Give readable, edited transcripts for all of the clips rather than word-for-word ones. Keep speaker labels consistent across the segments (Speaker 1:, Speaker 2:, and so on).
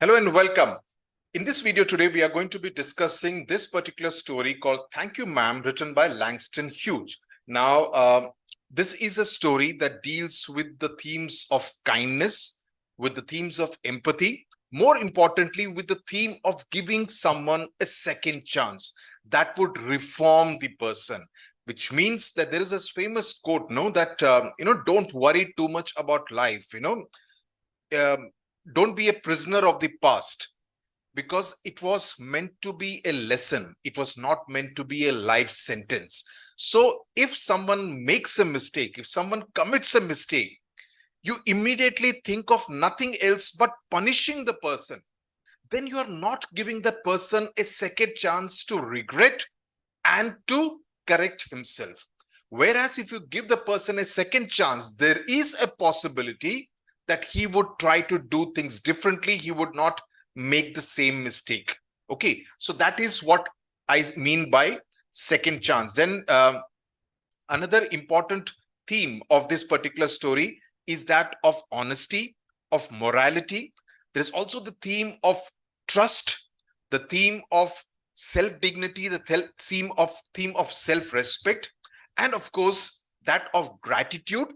Speaker 1: Hello and welcome. In this video today, we are going to be discussing this particular story called Thank You, Ma'am, written by Langston Hughes. Now, this is a story that deals with the themes of kindness, with the themes of empathy, more importantly, with the theme of giving someone a second chance that would reform the person. Which means that there is this famous quote, no, that don't worry too much about life. Don't be a prisoner of the past, because it was meant to be a lesson. It was not meant to be a life sentence. So if someone makes a mistake, if someone commits a mistake, you immediately think of nothing else but punishing the person. Then you are not giving that person a second chance to regret and to correct himself. Whereas if you give the person a second chance, there is a possibility that he would try to do things differently. He would not make the same mistake. Okay, so that is what I mean by second chance. Then another important theme of this particular story is that of honesty, of morality. There's also the theme of trust, the theme of self-dignity, the theme of self-respect, and of course that of gratitude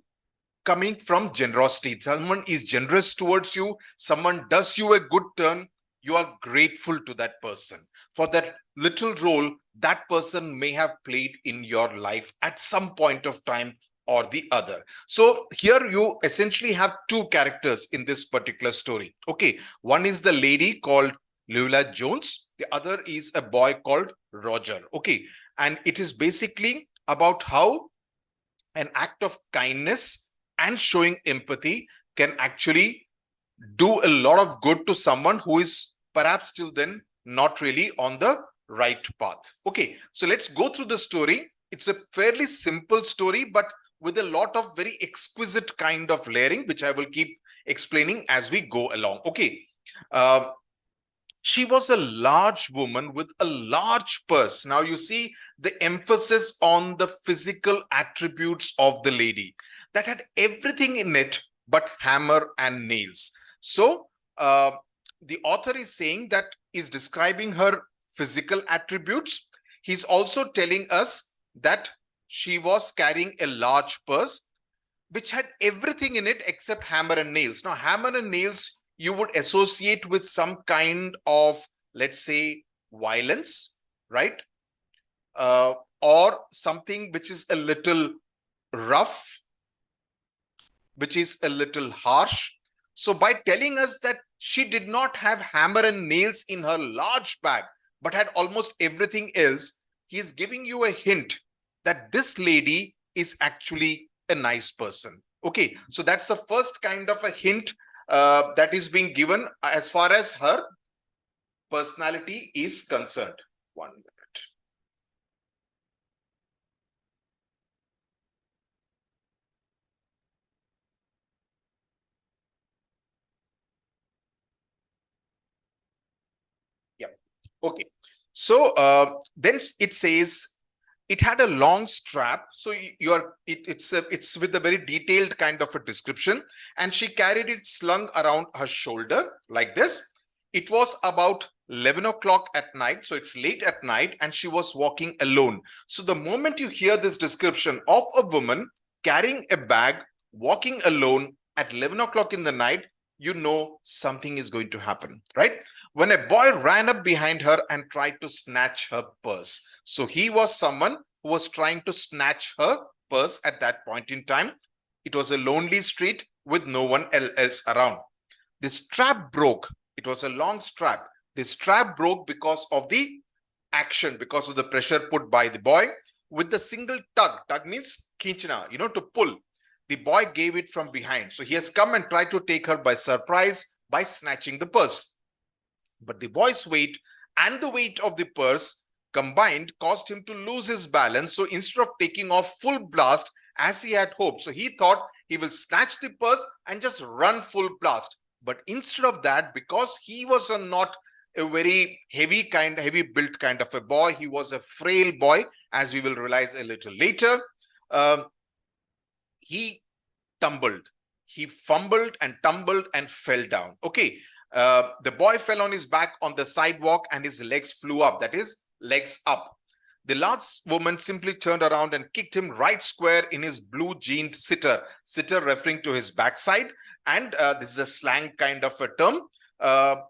Speaker 1: coming from generosity. Someone is generous towards you, someone does you a good turn, you are grateful to that person for that little role that person may have played in your life at some point of time or the other. So here you essentially have two characters in this particular story. Okay, one is the lady called Lula Jones, the other is a boy called Roger. Okay, and it is basically about how an act of kindness and showing empathy can actually do a lot of good to someone who is perhaps till then not really on the right path. Okay, so let's go through the story. It's a fairly simple story, but with a lot of very exquisite kind of layering, which I will keep explaining as we go along. Okay, she was a large woman with a large purse. Now you see the emphasis on the physical attributes of the lady that had everything in it but hammer and nails. So the author is saying that is describing her physical attributes. He's also telling us that she was carrying a large purse which had everything in it except hammer and nails. Now, hammer and nails you would associate with some kind of, let's say, violence, right? Or something which is a little rough, which is a little harsh. So by telling us that she did not have hammer and nails in her large bag, but had almost everything else, he is giving you a hint that this lady is actually a nice person. Okay, so that's the first kind of a hint that is being given as far as her personality is concerned. 1 minute. Yeah. Okay. So then it says it had a long strap. So it's with a very detailed kind of a description, and she carried it slung around her shoulder like this. It was about 11 o'clock at night, so it's late at night, and she was walking alone. So the moment you hear this description of a woman carrying a bag, walking alone at 11 o'clock in the night, you know something is going to happen, right? When a boy ran up behind her and tried to snatch her purse. So he was someone who was trying to snatch her purse at that point in time. It was a lonely street with no one else around. The strap broke. It was a long strap. The strap broke because of the action, because of the pressure put by the boy. With the single tug, tug means kinchna, to pull. The boy gave it from behind. So he has come and tried to take her by surprise by snatching the purse. But the boy's weight and the weight of the purse combined caused him to lose his balance. So instead of taking off full blast as he had hoped, so he thought he will snatch the purse and just run full blast. But instead of that, because he was not a very heavy built kind of a boy, he was a frail boy, as we will realize a little later. He tumbled, he fumbled and tumbled and fell down. Okay, The boy fell on his back on the sidewalk and his legs flew up, that is, legs up. The last woman simply turned around and kicked him right square in his blue jeaned sitter, sitter referring to his backside. And this is a slang kind of a term.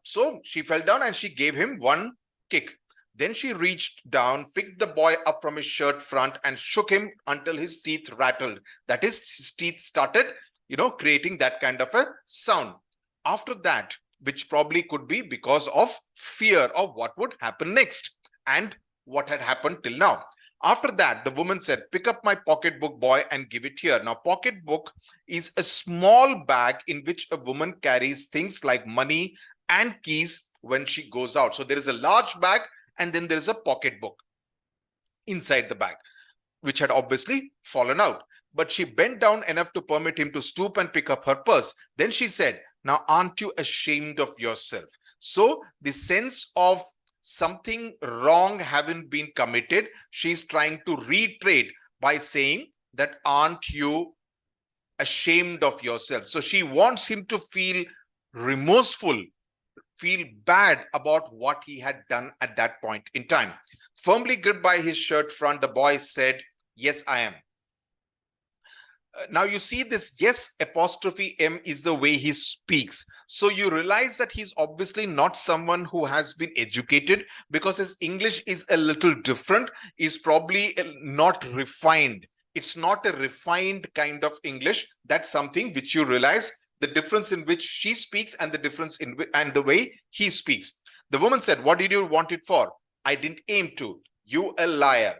Speaker 1: So she fell down and she gave him one kick. Then she reached down, picked the boy up from his shirt front and shook him until his teeth rattled. That is, his teeth started, creating that kind of a sound. After that, which probably could be because of fear of what would happen next and what had happened till now. After that, the woman said, pick up my pocketbook, boy, and give it here. Now, pocketbook is a small bag in which a woman carries things like money and keys when she goes out. So there is a large bag and then there is a pocketbook inside the bag, which had obviously fallen out. But she bent down enough to permit him to stoop and pick up her purse. Then she said, now, aren't you ashamed of yourself? So the sense of something wrong having been committed, she's trying to retrade by saying that, aren't you ashamed of yourself? So she wants him to feel remorseful, feel bad about what he had done at that point in time. Firmly gripped by his shirt front, the boy said, yes, I am. Now you see this yes apostrophe M is the way he speaks. So you realize that he's obviously not someone who has been educated, because his English is a little different, is probably not refined. It's not a refined kind of English. That's something which you realize, the difference in which she speaks and the difference in and the way he speaks. The woman said, what did you want it for? I didn't aim to. You a liar.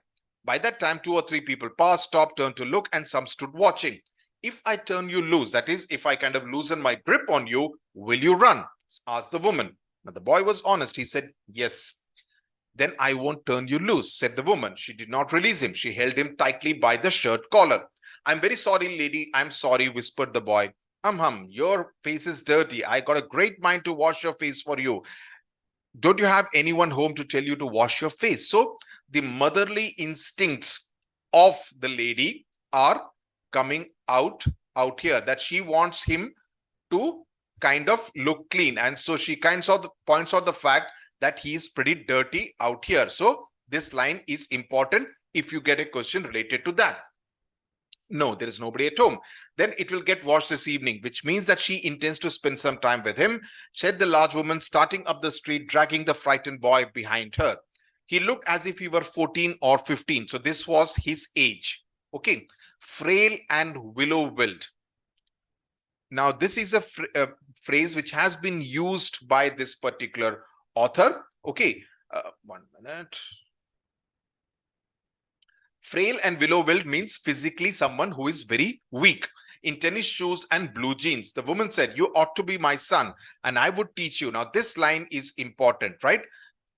Speaker 1: By that time, 2 or 3 people passed, stopped, turned to look, and some stood watching. If I turn you loose, that is, if I kind of loosen my grip on you, will you run? Asked the woman. Now the boy was honest. He said, yes. Then I won't turn you loose, said the woman. She did not release him. She held him tightly by the shirt collar. I'm very sorry, lady. I'm sorry, whispered the boy. Your face is dirty. I got a great mind to wash your face for you. Don't you have anyone home to tell you to wash your face? So the motherly instincts of the lady are coming out here, that she wants him to kind of look clean. And so she points out the fact that he is pretty dirty out here. So this line is important if you get a question related to that. No, there is nobody at home. Then it will get washed this evening, which means that she intends to spend some time with him, said the large woman, starting up the street, dragging the frightened boy behind her. He looked as if he were 14 or 15. So this was his age. Okay. Frail and willow-willed. Now, this is a phrase which has been used by this particular author. Okay. 1 minute. Frail and willow-willed means physically someone who is very weak. In tennis shoes and blue jeans. The woman said, you ought to be my son and I would teach you. Now, this line is important, right?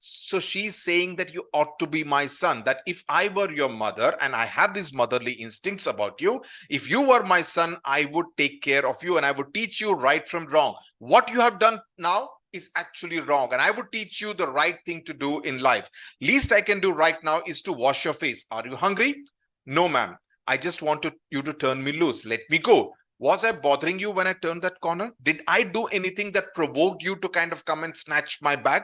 Speaker 1: So she's saying that you ought to be my son, that if I were your mother and I have these motherly instincts about you, if you were my son, I would take care of you and I would teach you right from wrong. What you have done now is actually wrong and I would teach you the right thing to do in life. Least I can do right now is to wash your face. Are you hungry? No, ma'am. I just want you to turn me loose. Let me go. Was I bothering you when I turned that corner? Did I do anything that provoked you to kind of come and snatch my bag?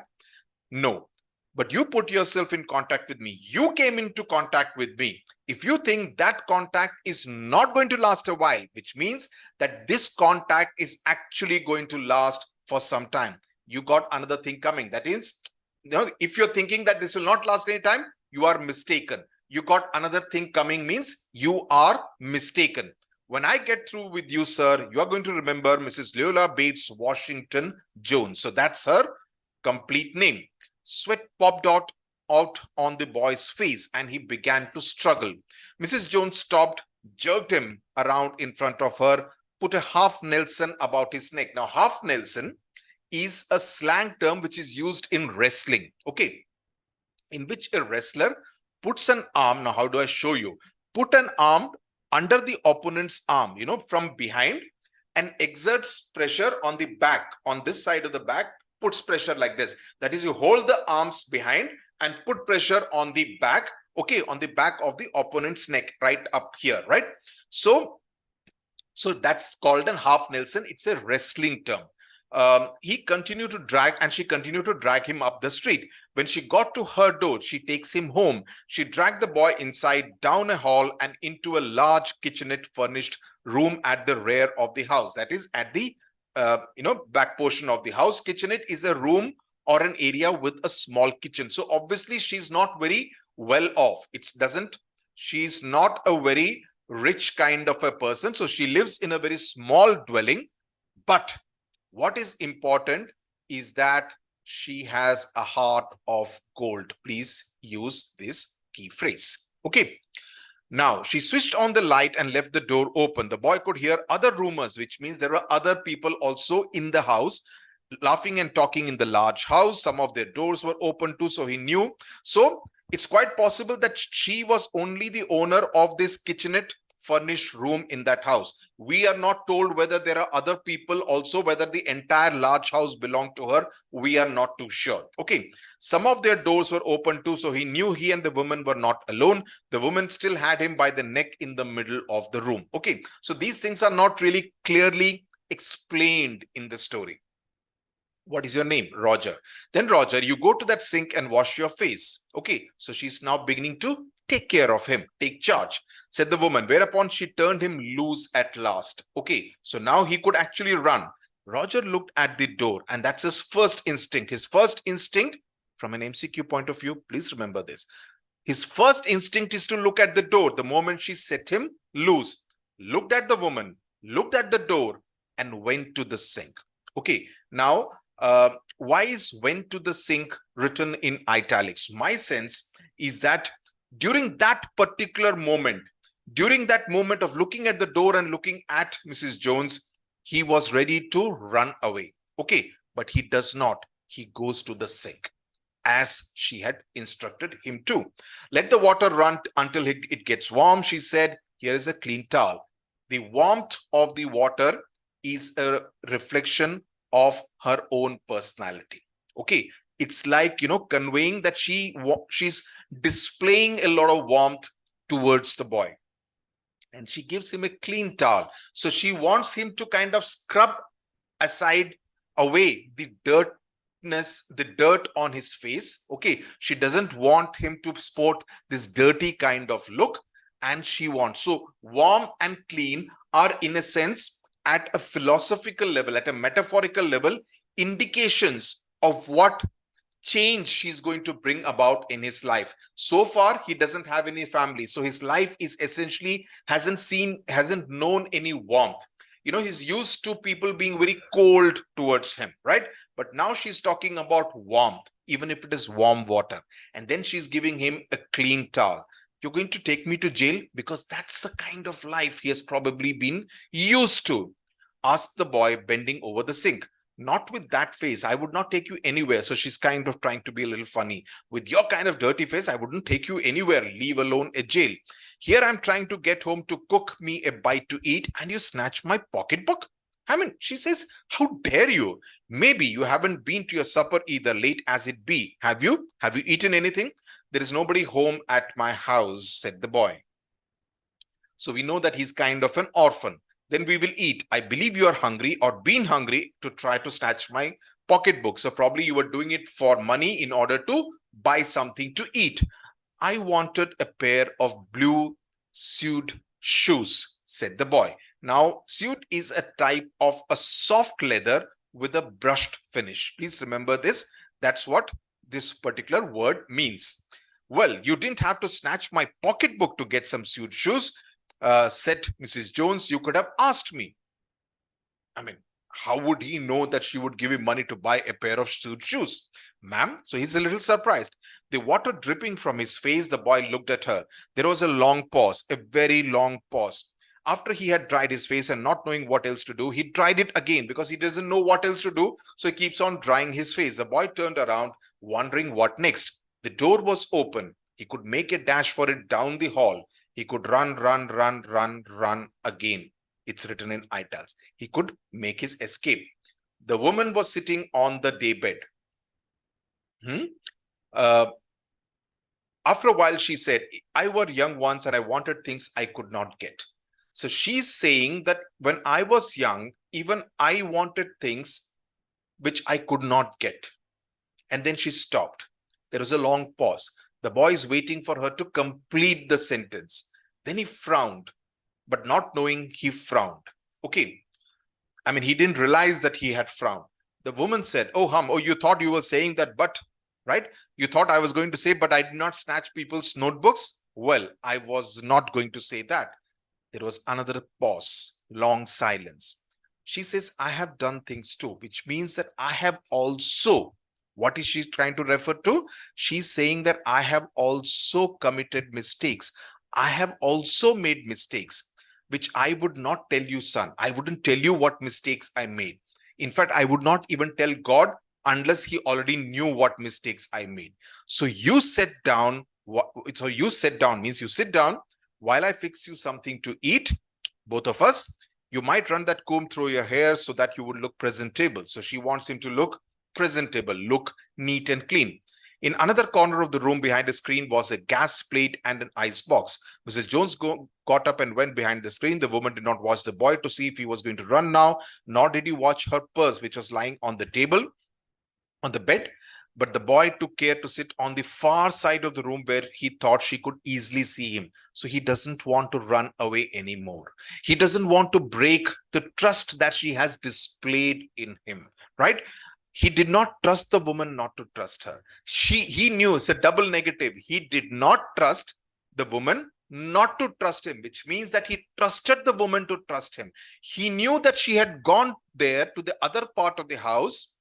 Speaker 1: No. But you put yourself in contact with me. You came into contact with me. If you think that contact is not going to last a while, which means that this contact is actually going to last for some time, you got another thing coming. That is, if you're thinking that this will not last any time, you are mistaken. You got another thing coming means you are mistaken. When I get through with you, sir, you are going to remember Mrs. Leola Bates Washington Jones. So that's her complete name. Sweat popped out on the boy's face and he began to struggle. Mrs. Jones stopped, jerked him around in front of her, put a half Nelson about his neck. Now, half Nelson is a slang term which is used in wrestling, okay, in which a wrestler puts an arm. Now, how do I show you? Put an arm under the opponent's arm, from behind, and exerts pressure on the back, on this side of the back, puts pressure like this. That is, you hold the arms behind and put pressure on the back, okay, on the back of the opponent's neck, right up here, right? So that's called an half Nelson. It's a wrestling term. he continued to drag, and she continued to drag him up the street. When she got to her door, she takes him home. She dragged the boy inside, down a hall, and into a large kitchenette furnished room at the rear of the house. That is at the back portion of the house. Kitchenette is a room or an area with a small kitchen. So obviously she's not very well off. She's not a very rich kind of a person. So she lives in a very small dwelling. But what is important is that she has a heart of gold. Please use this key phrase. Okay. Now, she switched on the light and left the door open. The boy could hear other rumors, which means there were other people also in the house, laughing and talking in the large house. Some of their doors were open too, so he knew. So it's quite possible that she was only the owner of this kitchenette furnished room in that house. We are not told whether there are other people also, whether the entire large house belonged to her. We are not too sure. Okay. Some of their doors were open too, so he knew he and the woman were not alone. The woman still had him by the neck in the middle of the room. Okay. So these things are not really clearly explained in the story. What is your name? Roger. Then Roger, you go to that sink and wash your face. Okay. So she's now beginning to take care of him, take charge, said the woman, whereupon she turned him loose at last. Okay, so now he could actually run. Roger looked at the door, and that's his first instinct. His first instinct, from an MCQ point of view, please remember this. His first instinct is to look at the door the moment she set him loose. Looked at the woman, looked at the door, and went to the sink. Okay, now, why is went to the sink written in italics? My sense is that during that particular moment, during that moment of looking at the door and looking at Mrs. Jones, he was ready to run away. Okay, but he does not. He goes to the sink as she had instructed him to. Let the water run until it gets warm, she said. Here is a clean towel. The warmth of the water is a reflection of her own personality. Okay, it's like, conveying that she's displaying a lot of warmth towards the boy. And she gives him a clean towel. So she wants him to kind of scrub away the dirt on his face. Okay, she doesn't want him to sport this dirty kind of look. And she wants, so warm and clean are, in a sense, at a philosophical level, at a metaphorical level, indications of what change she's going to bring about in his life. So far, he doesn't have any family. So his life is essentially hasn't known any warmth. He's used to people being very cold towards him, right? But now she's talking about warmth, even if it is warm water. And then she's giving him a clean towel. You're going to take me to jail? Because that's the kind of life he has probably been used to, asked the boy, bending over the sink. Not with that face. I would not take you anywhere. So she's kind of trying to be a little funny. With your kind of dirty face, I wouldn't take you anywhere, leave alone a jail. Here I'm trying to get home to cook me a bite to eat, and you snatch my pocketbook? I mean, she says, how dare you? Maybe you haven't been to your supper either, late as it be. Have you? Have you eaten anything? There is nobody home at my house, said the boy. So we know that he's kind of an orphan. Then we will eat. I believe you are hungry or been hungry to try to snatch my pocketbook. So probably you were doing it for money in order to buy something to eat. I wanted a pair of blue suede shoes, said the boy. Now, suede is a type of a soft leather with a brushed finish. Please remember this. That's what this particular word means. Well, you didn't have to snatch my pocketbook to get some suede shoes, said Mrs. Jones. You could have asked me. I mean, how would he know that she would give him money to buy a pair of suede shoes? Ma'am? So he's a little surprised. The water dripping from his face, the boy looked at her. There was a long pause, a very long pause. After he had dried his face and not knowing what else to do, he dried it again because he doesn't know what else to do. So he keeps on drying his face. The boy turned around, wondering what next. The door was open. He could make a dash for it down the hall. He could run again. It's written in italics. He could make his escape. The woman was sitting on the daybed. After a while, she said, I were young once and I wanted things I could not get. So she's saying that when I was young, even I wanted things which I could not get. And then she stopped. There was a long pause. The boy is waiting for her to complete the sentence. Then he frowned, but not knowing he frowned. Okay. I mean, he didn't realize that he had frowned. The woman said, "Oh, oh, you thought you were saying that, but, right? You thought I was going to say, but I did not snatch people's notebooks? Well, I was not going to say that." There was another pause, long silence. She says, "I have done things too," which means that I have also. What is she trying to refer to? She's saying that I have also committed mistakes. I have also made mistakes, which I would not tell you, son. I wouldn't tell you what mistakes I made. In fact, I would not even tell God unless he already knew what mistakes I made. So you sit down. So you sit down means you sit down while I fix you something to eat, both of us. You might run that comb through your hair so that you would look presentable. So she wants him to look presentable, look neat and clean. In another corner of the room behind a screen was a gas plate and an ice box. Mrs. Jones got up and went behind the screen. The woman did not watch the boy to see if he was going to run now, nor did he watch her purse, which was lying on the table, on the bed. But the boy took care to sit on the far side of the room where he thought she could easily see him. So he doesn't want to run away anymore. He doesn't want to break the trust that she has displayed in him, right? He did not trust the woman not to trust her. He knew it's a double negative. He did not trust the woman not to trust him, which means that he trusted the woman to trust him. He knew that she had gone there to the other part of the house,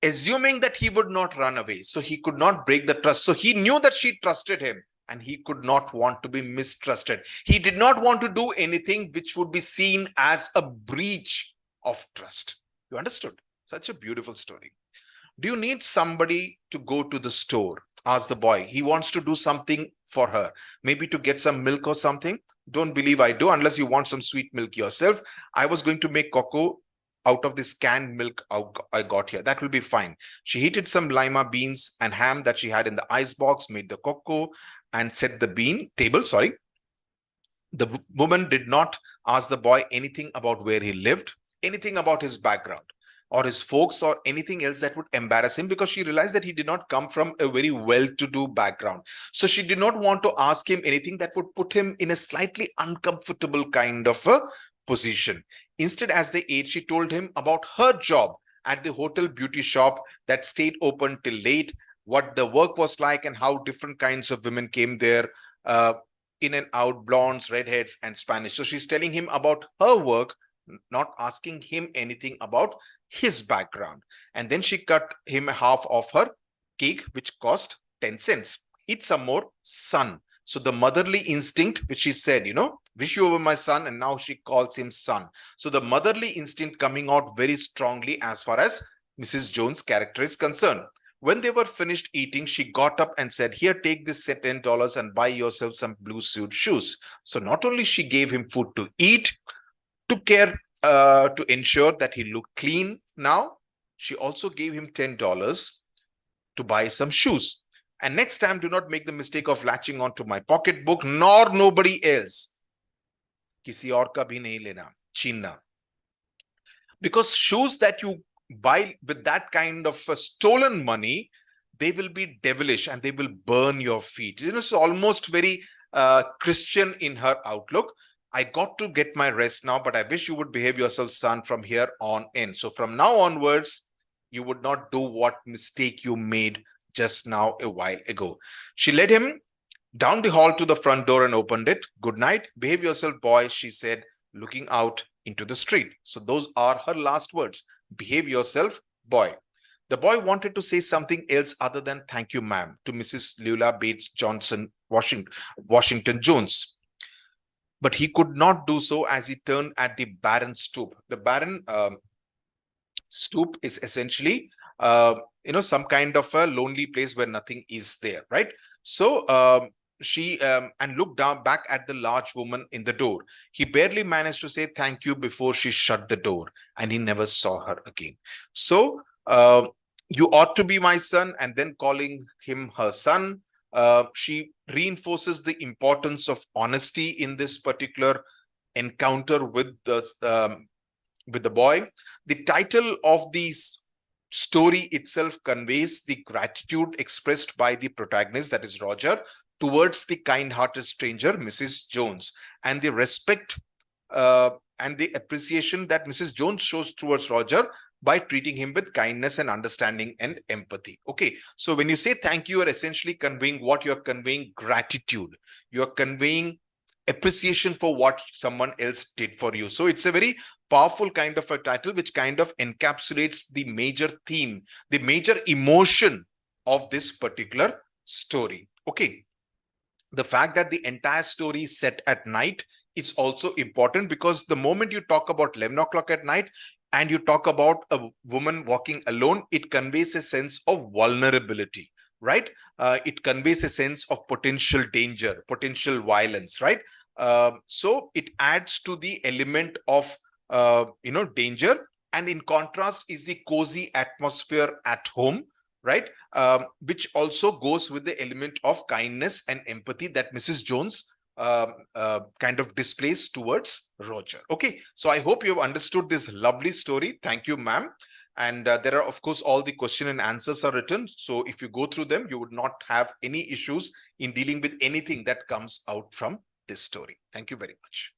Speaker 1: assuming that he would not run away. So he could not break the trust. So he knew that she trusted him and he could not want to be mistrusted. He did not want to do anything which would be seen as a breach of trust. You understood? Such a beautiful story. Do you need somebody to go to the store? Asked the boy. He wants to do something for her, maybe to get some milk or something. Don't believe I do, unless you want some sweet milk yourself. I was going to make cocoa out of this canned milk I got here. That will be fine. She heated some lima beans and ham that she had in the ice box, made the cocoa, and set the table. Sorry. The woman did not ask the boy anything about where he lived, anything about his background or his folks or anything else that would embarrass him, because she realized that he did not come from a very well-to-do background. So she did not want to ask him anything that would put him in a slightly uncomfortable kind of a position. Instead, as they ate, she told him about her job at the hotel beauty shop that stayed open till late, what the work was like and how different kinds of women came there, in and out, blondes, redheads, and Spanish. So she's telling him about her work, not asking him anything about his background. And then she cut him half of her cake, which cost 10 cents. Eat some more, son. So the motherly instinct, which she said, wish you were my son, and now she calls him son. So the motherly instinct coming out very strongly as far as Mrs. Jones' character is concerned. When they were finished eating, she got up and said, "Here, take this $10 and buy yourself some blue suede shoes." So not only she gave him food to eat, took care to ensure that he looked clean now, she also gave him $10 to buy some shoes. And next time, do not make the mistake of latching onto my pocketbook, nor nobody else. Kisi aur ka bhi nahi lena, chhinna. Because shoes that you buy with that kind of stolen money, they will be devilish and they will burn your feet. It's almost very Christian in her outlook. I got to get my rest now, but I wish you would behave yourself, son, from here on in. So from now onwards, you would not do what mistake you made just now a while ago. She led him down the hall to the front door and opened it. "Good night. Behave yourself, boy," she said, looking out into the street. So those are her last words. Behave yourself, boy. The boy wanted to say something else other than "thank you, ma'am," to Mrs. Leula Bates Johnson, Washington Jones. But he could not do so as he turned at the Baron stoop. The Baron stoop is essentially, some kind of a lonely place where nothing is there, right? So she and looked down back at the large woman in the door. He barely managed to say thank you before she shut the door, and he never saw her again. So you ought to be my son, and then calling him her son. She reinforces the importance of honesty in this particular encounter with the with the boy. The title of the story itself conveys the gratitude expressed by the protagonist, that is Roger, towards the kind-hearted stranger, Mrs. Jones, and the respect and the appreciation that Mrs. Jones shows towards Roger by treating him with kindness and understanding and empathy. Okay, so when you say thank you, you are essentially conveying what you're conveying: gratitude. You're conveying appreciation for what someone else did for you. So it's a very powerful kind of a title which kind of encapsulates the major theme, the major emotion of this particular story. Okay, the fact that the entire story is set at night is also important, because the moment you talk about 11 o'clock at night and you talk about a woman walking alone, it conveys a sense of vulnerability, right? It conveys a sense of potential danger, potential violence, right? So it adds to the element of danger. And in contrast is the cozy atmosphere at home, right? Which also goes with the element of kindness and empathy that Mrs. Jones kind of displays towards Roger. Okay, so I hope you've understood this lovely story. Thank you, ma'am. And there are, of course, all the question and answers are written. So if you go through them, you would not have any issues in dealing with anything that comes out from this story. Thank you very much.